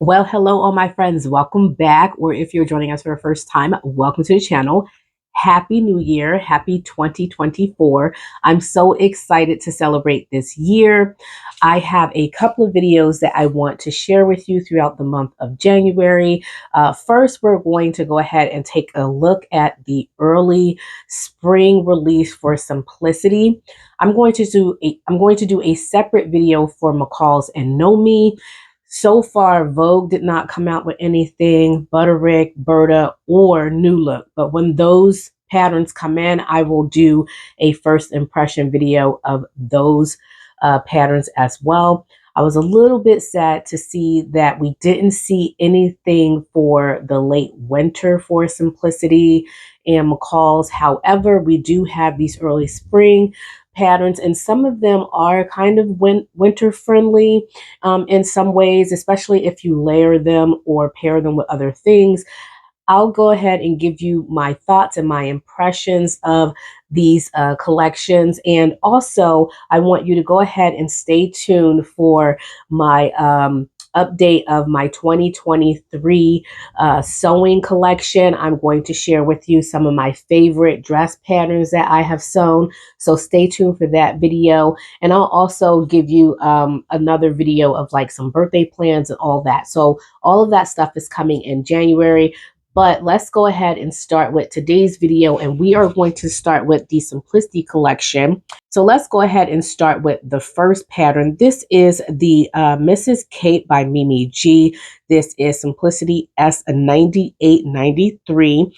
Well, hello, all my friends. Welcome back. Or if you're joining us for the first time, welcome to the channel. Happy New Year. Happy 2024. I'm so excited to celebrate this year. I have a couple of videos that I want to share with you throughout the month of January. First, we're going to go ahead and take a look at the early spring release for Simplicity. I'm going to do a separate video for McCall's and Know Me. So far, Vogue did not come out with anything, Butterick, Berta, or New Look. But when those patterns come in, I will do a first impression video of those patterns as well. I was a little bit sad to see that we didn't see anything for the late winter for Simplicity and McCall's. However, we do have these early spring patterns, and some of them are kind of winter friendly in some ways, especially if you layer them or pair them with other things. I'll go ahead and give you my thoughts and my impressions of these collections. And also, I want you to go ahead and stay tuned for my update of my 2023 sewing collection. I'm going to share with you some of my favorite dress patterns that I have sewn. So stay tuned for that video. And I'll also give you another video of like some birthday plans and all that. So all of that stuff is coming in January. But let's go ahead and start with today's video, and we are going to start with the Simplicity collection. So let's go ahead and start with the first pattern. This is the Mrs. Cape by Mimi G. This is Simplicity S9893,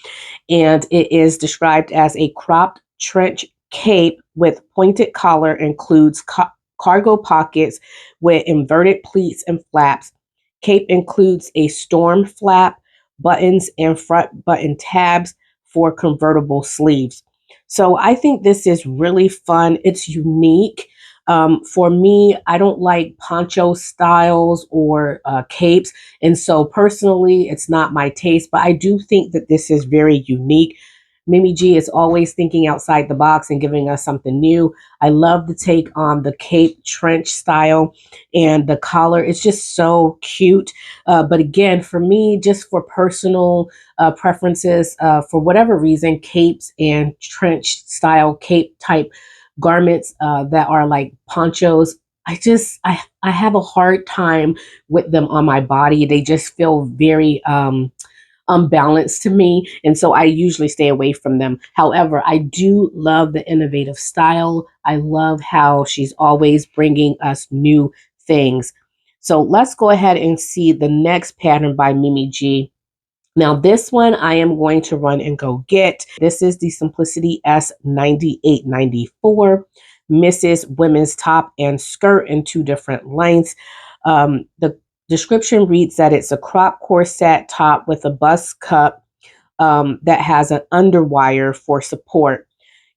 and it is described as a cropped trench cape with pointed collar, includes cargo pockets with inverted pleats and flaps. Cape includes a storm flap, buttons, and front button tabs for convertible sleeves. So I think this is really fun. It's unique. For me, I don't like poncho styles or capes. And so personally, it's not my taste, but I do think that this is very unique. Mimi G is always thinking outside the box and giving us something new. I love the take on the cape trench style, and the collar. It's just so cute. But again, for me, just for personal preferences, for whatever reason, capes and trench style cape type garments that are like ponchos, I have a hard time with them on my body. They just feel very unbalanced to me, and so I usually stay away from them. However, I do love the innovative style. I love how she's always bringing us new things. So let's go ahead and see the next pattern by Mimi G. Now this one I am going to run and go get. This is the Simplicity S9894 Mrs. Women's top and skirt in two different lengths. The description reads that it's a crop corset top with a bust cup that has an underwire for support.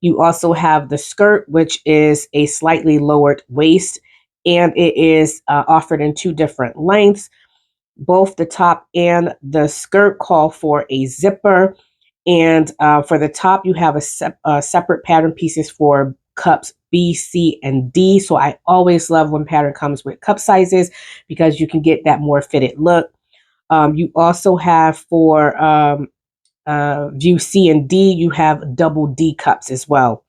You also have the skirt, which is a slightly lowered waist, and it is offered in two different lengths. Both the top and the skirt call for a zipper, and for the top, you have a separate pattern pieces for cups B, C, and D. So I always love when pattern comes with cup sizes because you can get that more fitted look. You also have for view C and D, you have double D cups as well.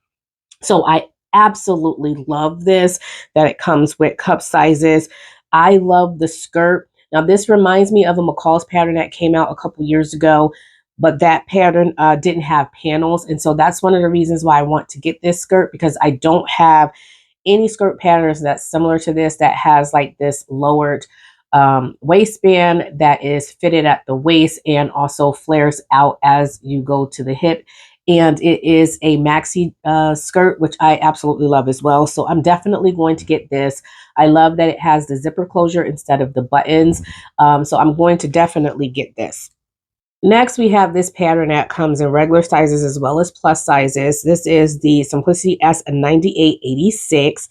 So I absolutely love this, that it comes with cup sizes. I love the skirt. Now this reminds me of a McCall's pattern that came out a couple years ago, but that pattern didn't have panels. And so that's one of the reasons why I want to get this skirt, because I don't have any skirt patterns that's similar to this that has like this lowered waistband that is fitted at the waist and also flares out as you go to the hip. And it is a maxi skirt, which I absolutely love as well. So I'm definitely going to get this. I love that it has the zipper closure instead of the buttons. So I'm going to definitely get this. Next, we have this pattern that comes in regular sizes as well as plus sizes. This is the Simplicity S9886.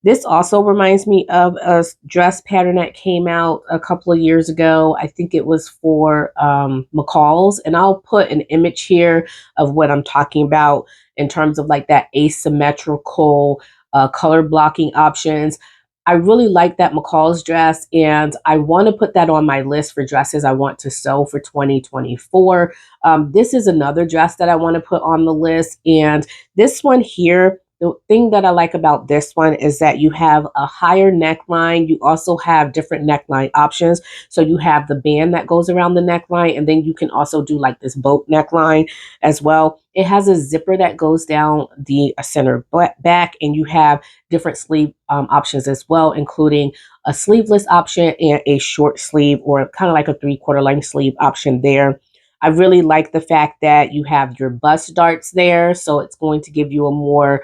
This also reminds me of a dress pattern that came out a couple of years ago. I think it was for McCall's, and I'll put an image here of what I'm talking about in terms of like that asymmetrical color blocking options. I really like that McCall's dress, and I want to put that on my list for dresses I want to sew for 2024. This is another dress that I want to put on the list, and this one here, the thing that I like about this one is that you have a higher neckline. You also have different neckline options. So you have the band that goes around the neckline, and then you can also do like this boat neckline as well. It has a zipper that goes down the center back, and you have different sleeve options as well, including a sleeveless option and a short sleeve, or kind of like a 3/4 length sleeve option there. I really like the fact that you have your bust darts there, so it's going to give you a more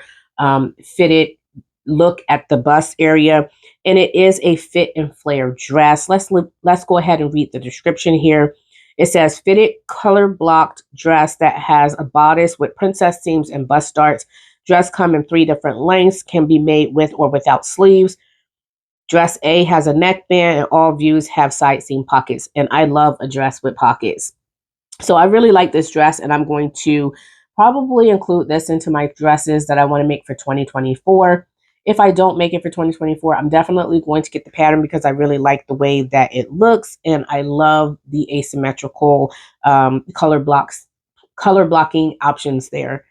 fitted look at the bust area, and it is a fit and flare dress. Let's go ahead and read the description here. It says fitted color blocked dress that has a bodice with princess seams and bust darts. Dress come in 3 different lengths, can be made with or without sleeves. Dress A has a neckband, and all views have side seam pockets. And I love a dress with pockets. So I really like this dress, and I'm going to probably include this into my dresses that I want to make for 2024. If I don't make it for 2024, I'm definitely going to get the pattern because I really like the way that it looks, and I love the asymmetrical color blocking options there.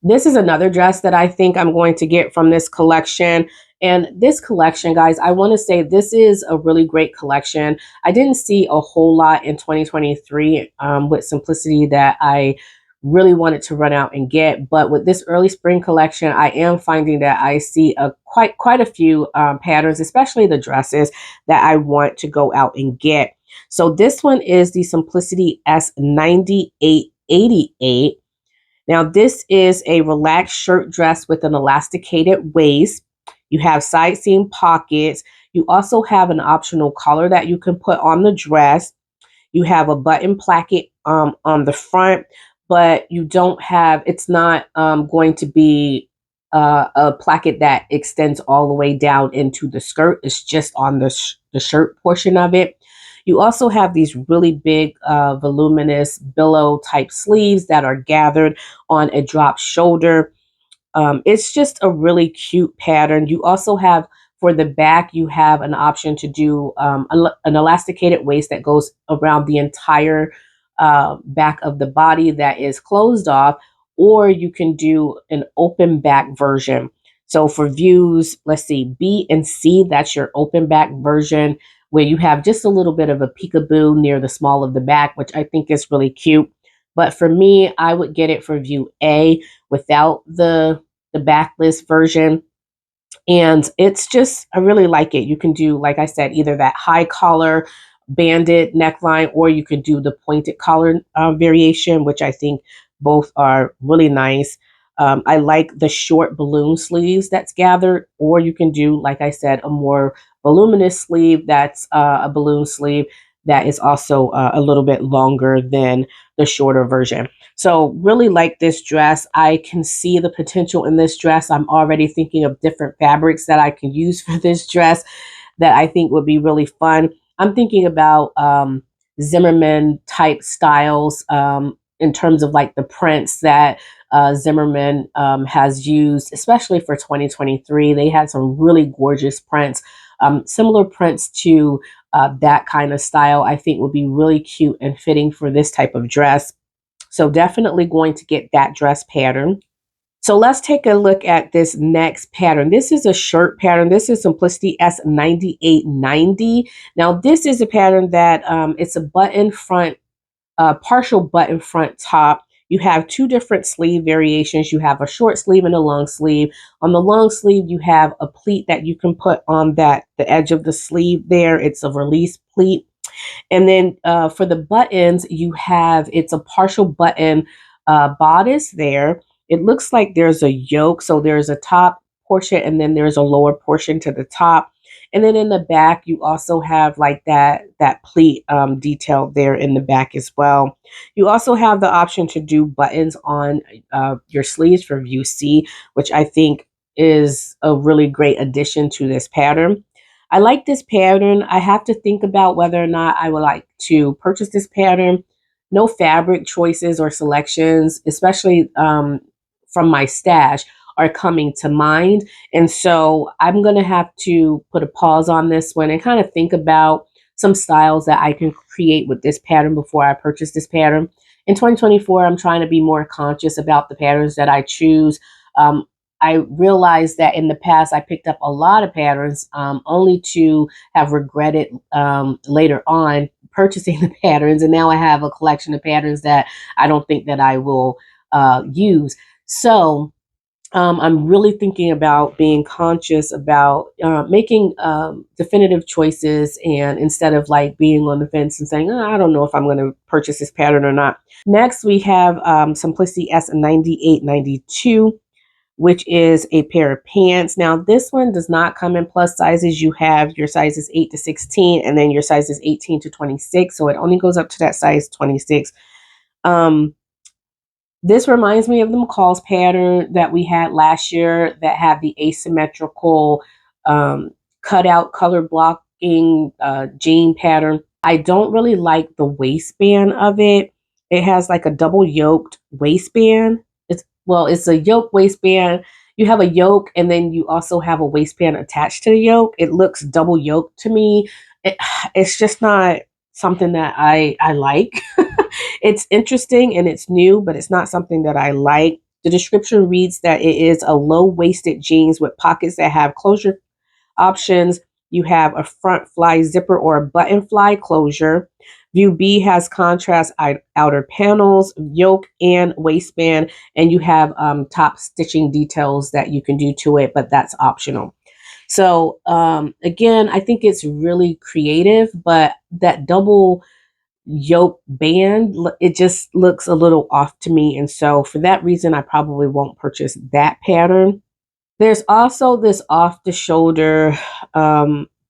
This is another dress that I think I'm going to get from this collection. And this collection, guys, I want to say this is a really great collection. I didn't see a whole lot in 2023 with Simplicity that I really wanted to run out and get. But with this early spring collection, I am finding that I see quite a few patterns, especially the dresses that I want to go out and get. So this one is the Simplicity S9888. Now, this is a relaxed shirt dress with an elasticated waist. You have side seam pockets. You also have an optional collar that you can put on the dress. You have a button placket on the front, but you don't have, it's not going to be a placket that extends all the way down into the skirt. It's just on the shirt portion of it. You also have these really big, voluminous billow type sleeves that are gathered on a drop shoulder. It's just a really cute pattern. You also have, for the back, you have an option to do an elasticated waist that goes around the entire back of the body that is closed off, or you can do an open back version. So for views, let's see, B and C, that's your open back version, where you have just a little bit of a peekaboo near the small of the back, which I think is really cute. But for me, I would get it for view A without the backless version. And it's just, I really like it. You can do, like I said, either that high collar banded neckline, or you could do the pointed collar variation, which I think both are really nice. I like the short balloon sleeves that's gathered, or you can do, like I said, a more voluminous sleeve that's a balloon sleeve that is also a little bit longer than the shorter version. So really like this dress. I can see the potential in this dress. I'm already thinking of different fabrics that I can use for this dress that I think would be really fun. I'm thinking about Zimmerman type styles in terms of like the prints that Zimmerman has used, especially for 2023. They had some really gorgeous prints, similar prints to that kind of style. I think would be really cute and fitting for this type of dress. So definitely going to get that dress pattern. So let's take a look at this next pattern. This is a shirt pattern. This is Simplicity S9890. Now this is a pattern that it's a button front, partial button front top. You have 2 different sleeve variations. You have a short sleeve and a long sleeve. On the long sleeve, you have a pleat that you can put on the edge of the sleeve there. It's a release pleat. And then for the buttons, it's a partial button bodice there. It looks like there's a yoke. So there's a top portion, and then there's a lower portion to the top. And then in the back, you also have like that pleat detail there in the back as well. You also have the option to do buttons on your sleeves for view C, which I think is a really great addition to this pattern. I like this pattern. I have to think about whether or not I would like to purchase this pattern. No fabric choices or selections, especially from my stash, are coming to mind. And so I'm going to have to put a pause on this one and kind of think about some styles that I can create with this pattern before I purchase this pattern. In 2024, I'm trying to be more conscious about the patterns that I choose. I realized that in the past, I picked up a lot of patterns only to have regretted later on purchasing the patterns. And now I have a collection of patterns that I don't think that I will use. So I'm really thinking about being conscious about making definitive choices, and instead of like being on the fence and saying, I don't know if I'm going to purchase this pattern or not. Next, we have Simplicity S9892, which is a pair of pants. Now, this one does not come in plus sizes. You have your sizes 8 to 16 and then your sizes 18 to 26. So it only goes up to that size 26. This reminds me of the McCall's pattern that we had last year that had the asymmetrical cutout color blocking jean pattern. I don't really like the waistband of it. It has like a double yoked waistband. It's a yoke waistband. You have a yoke and then you also have a waistband attached to the yoke. It looks double yoked to me. It's just not something that I like. It's interesting and it's new, but it's not something that I like. The description reads that it is a low-waisted jeans with pockets that have closure options. You have a front fly zipper or a button fly closure. View B has contrast outer panels, yoke, and waistband, and you have top stitching details that you can do to it, but that's optional. So again, I think it's really creative, but that double yoke band, it just looks a little off to me. And so for that reason, I probably won't purchase that pattern. There's also this off the shoulder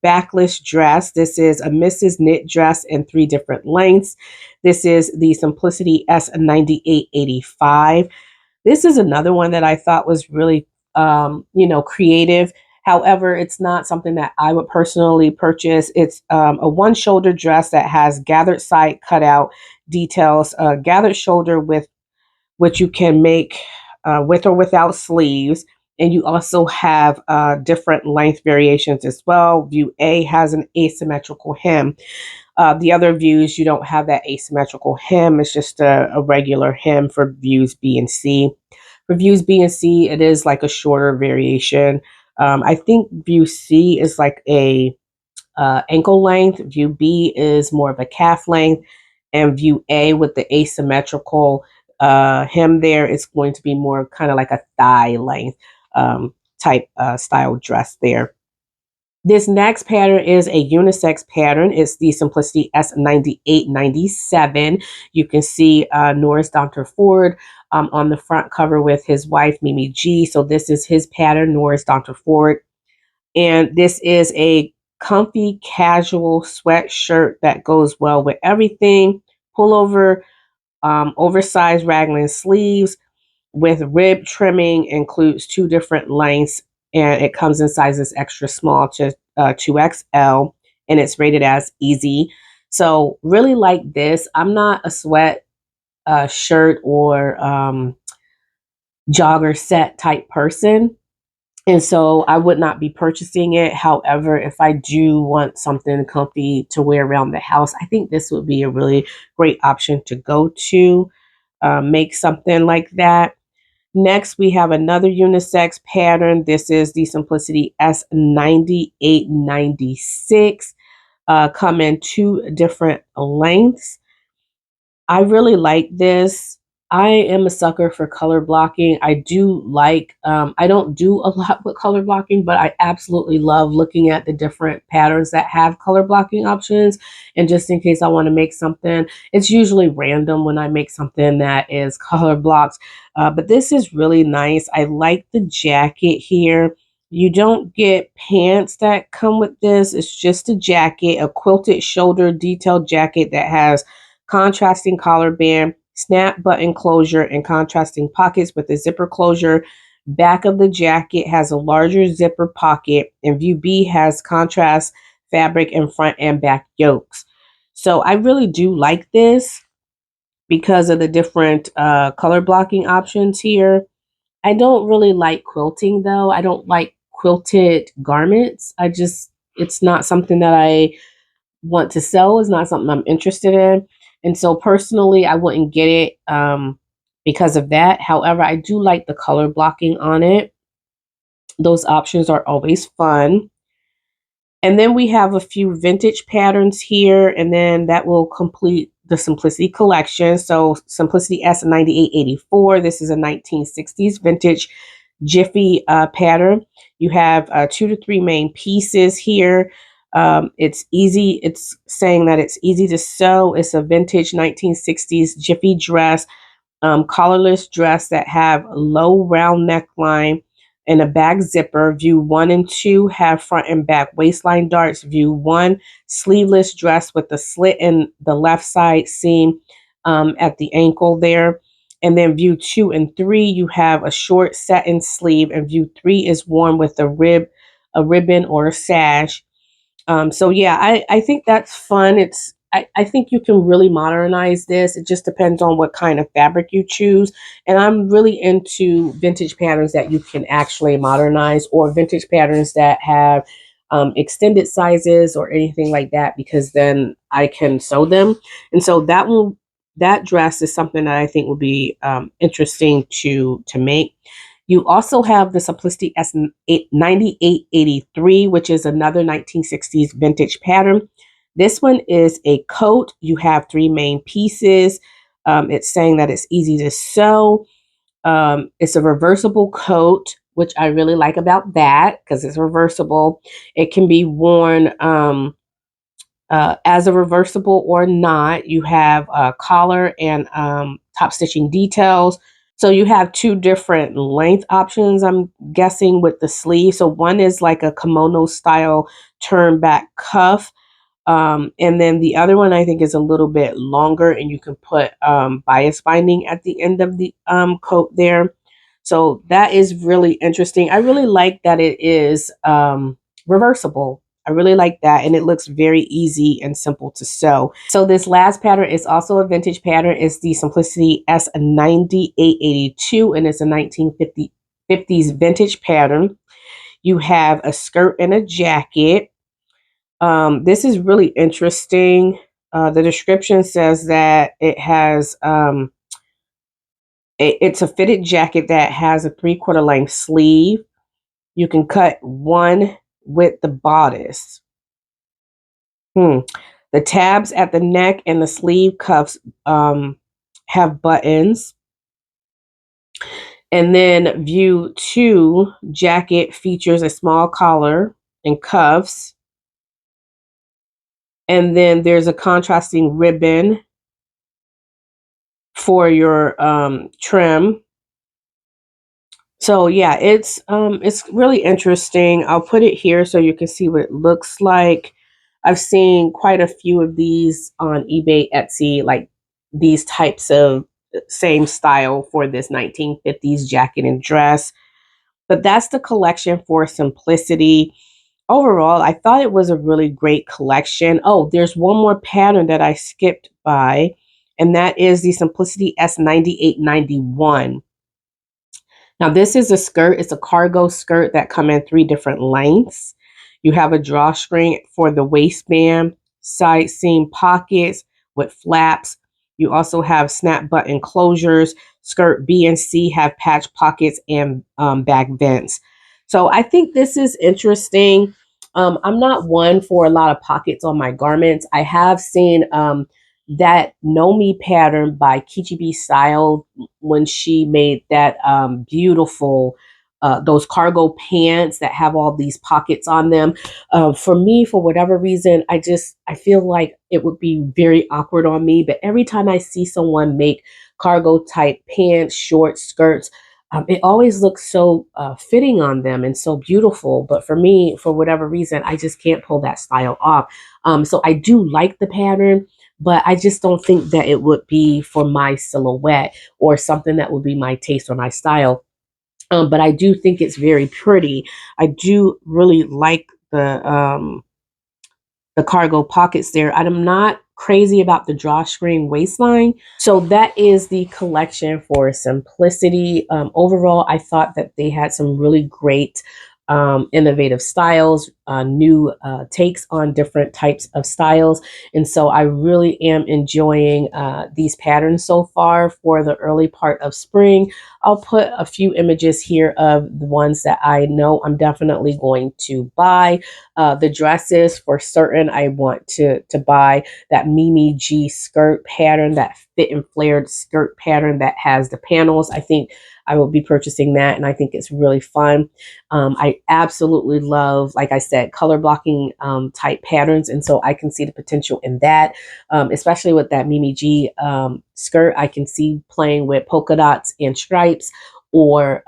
backless dress. This is a Mrs. Knit dress in 3 different lengths. This is the Simplicity S9885. This is another one that I thought was really, creative. However, it's not something that I would personally purchase. It's a one shoulder dress that has gathered side cutout details, gathered shoulder with which you can make with or without sleeves. And you also have different length variations as well. View A has an asymmetrical hem. The other views, you don't have that asymmetrical hem. It's just a regular hem for views B and C. For views B and C, it is like a shorter variation. I think view C is like a ankle length. View B is more of a calf length. And view A with the asymmetrical hem there is going to be more kind of like a thigh length type style dress there. This next pattern is a unisex pattern. It's the Simplicity S9897. You can see Norris Donter Ford on the front cover with his wife, Mimi G. So this is his pattern, Norris Donter Ford. And this is a comfy, casual sweatshirt that goes well with everything. Pullover, oversized raglan sleeves with rib trimming, includes 2 different lengths, and it comes in sizes extra small to 2XL, and it's rated as easy. So really like this. I'm not a sweat shirt or jogger set type person, and so I would not be purchasing it. However, if I do want something comfy to wear around the house, I think this would be a really great option to go to make something like that. Next, we have another unisex pattern. This is the Simplicity S9896. Come in 2 different lengths. I really like this. I am a sucker for color blocking. I do like, I don't do a lot with color blocking, but I absolutely love looking at the different patterns that have color blocking options. And just in case I want to make something, it's usually random when I make something that is color blocked. But this is really nice. I like the jacket here. You don't get pants that come with this. It's just a jacket, a quilted shoulder detailed jacket that has contrasting collar band, snap button closure, and contrasting pockets with a zipper closure. Back of the jacket has a larger zipper pocket, and view B has contrast fabric in front and back yokes. So I really do like this because of the different color blocking options here. I don't really like quilting though. I don't like quilted garments. It's not something that I want to sell. It's not something I'm interested in. And so personally, I wouldn't get it because of that. However, I do like the color blocking on it. Those options are always fun. And then we have a few vintage patterns here, and then that will complete the Simplicity collection. So Simplicity S9884, this is a 1960s vintage Jiffy pattern. You have 2 to 3 main pieces here. It's easy. It's saying that it's easy to sew. It's a vintage 1960s Jiffy dress, collarless dress that have low round neckline and a back zipper. View 1 and 2 have front and back waistline darts. View 1, sleeveless dress with a slit in the left side seam at the ankle there. And then view 2 and 3, you have a short satin sleeve, and view 3 is worn with a ribbon or a sash. So yeah, I think that's fun. I think you can really modernize this. It just depends on what kind of fabric you choose. And I'm really into vintage patterns that you can actually modernize, or vintage patterns that have extended sizes or anything like that, because then I can sew them. And so that dress is something that I think will be interesting to make. You also have the Simplicity S9883, which is another 1960s vintage pattern. This one is a coat. You have 3 main pieces. It's saying that it's easy to sew. It's a reversible coat, which I really like about that because it's reversible. It can be worn as a reversible or not. You have a collar and top stitching details. So you have 2 different length options, I'm guessing, with the sleeve. So one is like a kimono style turn back cuff. And then the other one I think is a little bit longer, and you can put bias binding at the end of the coat there. So that is really interesting. I really like that it is reversible. I really like that, and it looks very easy and simple to sew. So this last pattern is also a vintage pattern. It's the Simplicity S9882, and it's a 1950s vintage pattern. You have a skirt and a jacket. This is really interesting. The description says that it has it's a fitted jacket that has a 3/4 length sleeve. You can cut one with the bodice. The tabs at the neck and the sleeve cuffs have buttons. And then view 2 jacket features a small collar and cuffs. And then there's a contrasting ribbon for your trim. So yeah, it's really interesting. I'll put it here so you can see what it looks like. I've seen quite a few of these on eBay, Etsy, like these types of same style for this 1950s jacket and dress. But that's the collection for Simplicity. Overall, I thought it was a really great collection. Oh, there's one more pattern that I skipped by, and that is the Simplicity S9891. Now this is a skirt. It's a cargo skirt that come in 3 different lengths. You have a drawstring for the waistband, side seam pockets with flaps. You also have snap button closures. Skirt B and C have patch pockets and back vents. So I think this is interesting. I'm not one for a lot of pockets on my garments. I have seen that Know Me pattern by Kichi B Style when she made that beautiful those cargo pants that have all these pockets on them. For me, for whatever reason, I feel like it would be very awkward on me. But every time I see someone make cargo type pants, short skirts, it always looks so fitting on them and so beautiful. But for me, for whatever reason, I just can't pull that style off. So I do like the pattern, but I just don't think that it would be for my silhouette or something that would be my taste or my style. But I do think it's very pretty. I do really like the cargo pockets there. I'm not crazy about the drawstring waistline. So that is the collection for Simplicity. Overall, I thought that they had some really great innovative styles, new takes on different types of styles. And so I really am enjoying these patterns so far for the early part of spring. I'll put a few images here of the ones that I know I'm definitely going to buy. The dresses, for certain, I want to buy that Mimi G skirt pattern, that fit and flared skirt pattern that has the panels. I think I will be purchasing that, and I think it's really fun. I absolutely love, like I said, color blocking type patterns, and so I can see the potential in that, especially with that Mimi G skirt. I can see playing with polka dots and stripes, or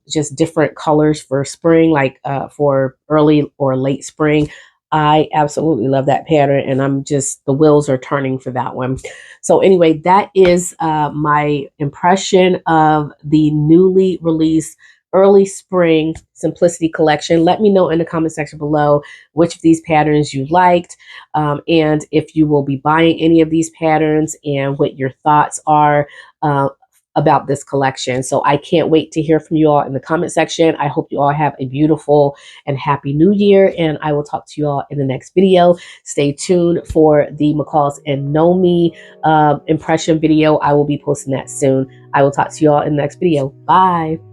just different colors for spring, like for early or late spring. I absolutely love that pattern, and the wheels are turning for that one. So anyway, that is my impression of the newly released early spring Simplicity collection. Let me know in the comment section below which of these patterns you liked, and if you will be buying any of these patterns, and what your thoughts are about this collection. So I can't wait to hear from you all in the comment section. I hope you all have a beautiful and happy new year, and I will talk to you all in the next video. Stay tuned for the McCalls and Nomi impression video. I will be posting that soon. I will talk to you all in the next video. Bye.